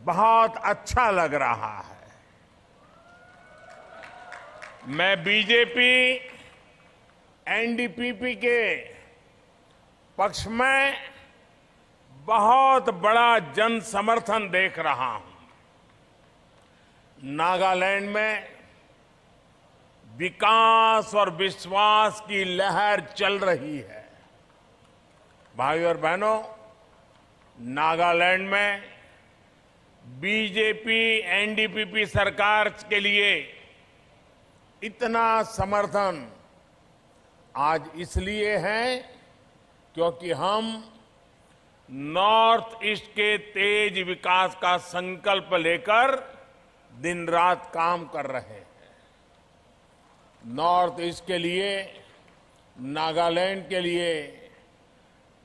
बहुत अच्छा लग रहा है। मैं बीजेपी एनडीपीपी के पक्ष में बहुत बड़ा जन समर्थन देख रहा हूं। नागालैंड में विकास और विश्वास की लहर चल रही है। भाइयों और बहनों, नागालैंड में बीजेपी एनडीपीपी सरकार के लिए इतना समर्थन आज इसलिए है क्योंकि हम नॉर्थ ईस्ट के तेज विकास का संकल्प लेकर दिन रात काम कर रहे हैं। नॉर्थ ईस्ट के लिए, नागालैंड के लिए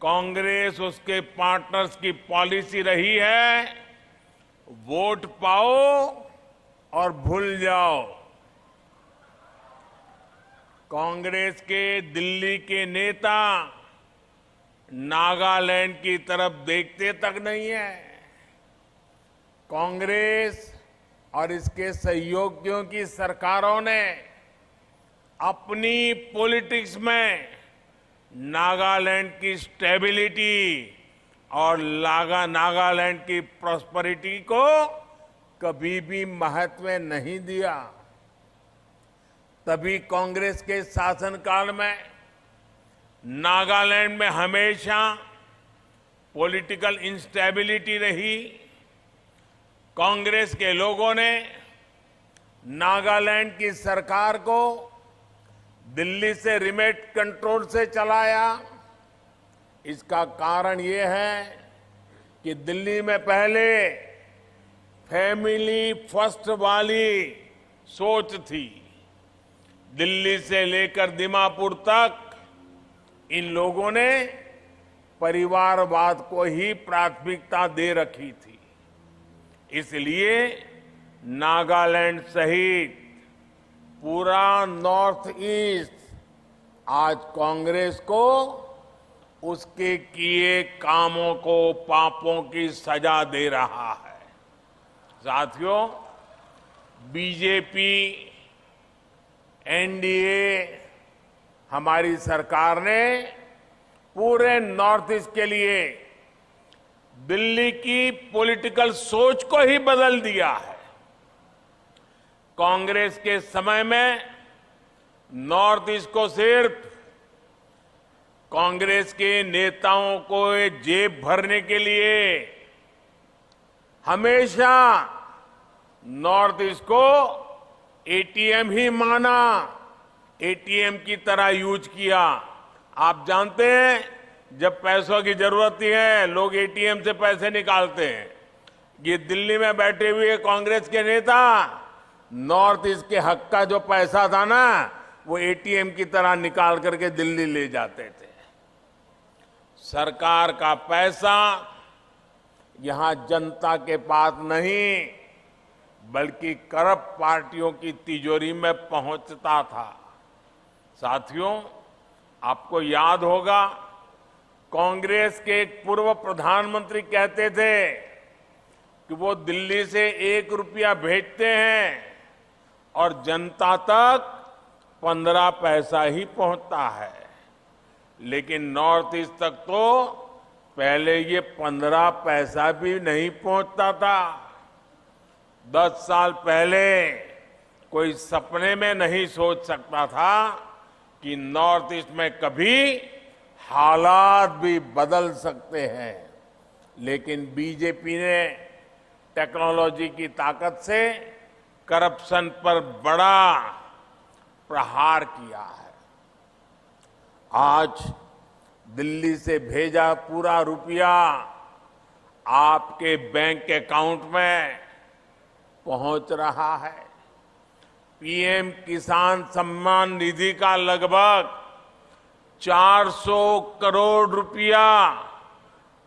कांग्रेस उसके पार्टनर्स की पॉलिसी रही है, वोट पाओ और भूल जाओ। कांग्रेस के दिल्ली के नेता नागालैंड की तरफ देखते तक नहीं है। कांग्रेस और इसके सहयोगियों की सरकारों ने अपनी पॉलिटिक्स में नागालैंड की स्टेबिलिटी और नागालैंड की प्रॉस्पेरिटी को कभी भी महत्व नहीं दिया। तभी कांग्रेस के शासनकाल में नागालैंड में हमेशा पॉलिटिकल इंस्टेबिलिटी रही। कांग्रेस के लोगों ने नागालैंड की सरकार को दिल्ली से रिमोट कंट्रोल से चलाया। इसका कारण ये है कि दिल्ली में पहले फैमिली फर्स्ट वाली सोच थी। दिल्ली से लेकर दीमापुर तक इन लोगों ने परिवारवाद को ही प्राथमिकता दे रखी थी। इसलिए नागालैंड सहित पूरा नॉर्थ ईस्ट आज कांग्रेस को उसके किए कामों को, पापों की सजा दे रहा है। साथियों, बीजेपी एनडीए हमारी सरकार ने पूरे नॉर्थ ईस्ट के लिए दिल्ली की पॉलिटिकल सोच को ही बदल दिया है। कांग्रेस के समय में नॉर्थ ईस्ट को सिर्फ कांग्रेस के नेताओं को जेब भरने के लिए हमेशा नॉर्थ ईस्ट को एटीएम ही माना, एटीएम की तरह यूज किया। आप जानते हैं जब पैसों की जरूरत है लोग एटीएम से पैसे निकालते हैं। ये दिल्ली में बैठे हुए कांग्रेस के नेता नॉर्थ ईस्ट के हक का जो पैसा था ना, वो एटीएम की तरह निकाल करके दिल्ली ले जाते थे। सरकार का पैसा यहां जनता के पास नहीं बल्कि करप्ट पार्टियों की तिजोरी में पहुंचता था। साथियों, आपको याद होगा कांग्रेस के एक पूर्व प्रधानमंत्री कहते थे कि वो दिल्ली से 1 रुपया भेजते हैं और जनता तक 15 पैसा ही पहुंचता है। लेकिन नॉर्थ ईस्ट तक तो पहले ये 15 पैसा भी नहीं पहुंचता था। 10 साल पहले कोई सपने में नहीं सोच सकता था कि नॉर्थ ईस्ट में कभी हालात भी बदल सकते हैं। लेकिन बीजेपी ने टेक्नोलॉजी की ताकत से करप्शन पर बड़ा प्रहार किया है। आज दिल्ली से भेजा पूरा रुपया आपके बैंक अकाउंट में पहुंच रहा है। पीएम किसान सम्मान निधि का लगभग 400 करोड़ रुपया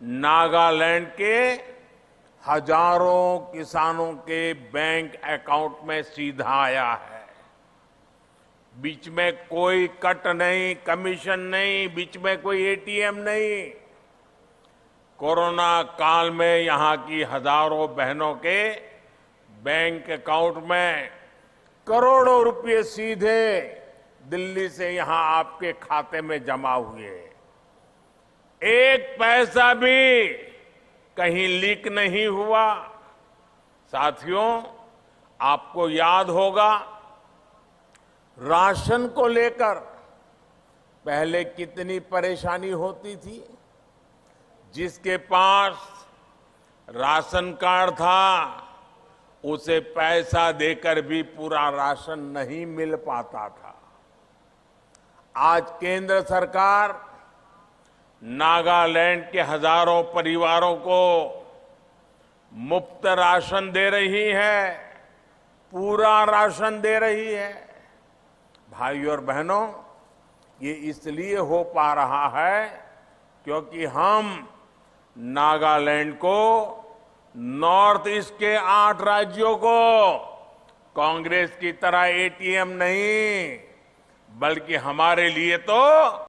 नागालैंड के हजारों किसानों के बैंक अकाउंट में सीधा आया है। बीच में कोई कट नहीं, कमीशन नहीं, बीच में कोई एटीएम नहीं। कोरोना काल में यहां की हजारों बहनों के बैंक अकाउंट में करोड़ों रुपए सीधे दिल्ली से यहां आपके खाते में जमा हुए। एक पैसा भी कहीं लीक नहीं हुआ। साथियों, आपको याद होगा राशन को लेकर पहले कितनी परेशानी होती थी। जिसके पास राशन कार्ड था उसे पैसा देकर भी पूरा राशन नहीं मिल पाता था। आज केंद्र सरकार नागालैंड के हजारों परिवारों को मुफ्त राशन दे रही है, पूरा राशन दे रही है। भाइयों और बहनों, ये इसलिए हो पा रहा है क्योंकि हम नागालैंड को, नॉर्थ ईस्ट के 8 राज्यों को कांग्रेस की तरह एटीएम नहीं, बल्कि हमारे लिए तो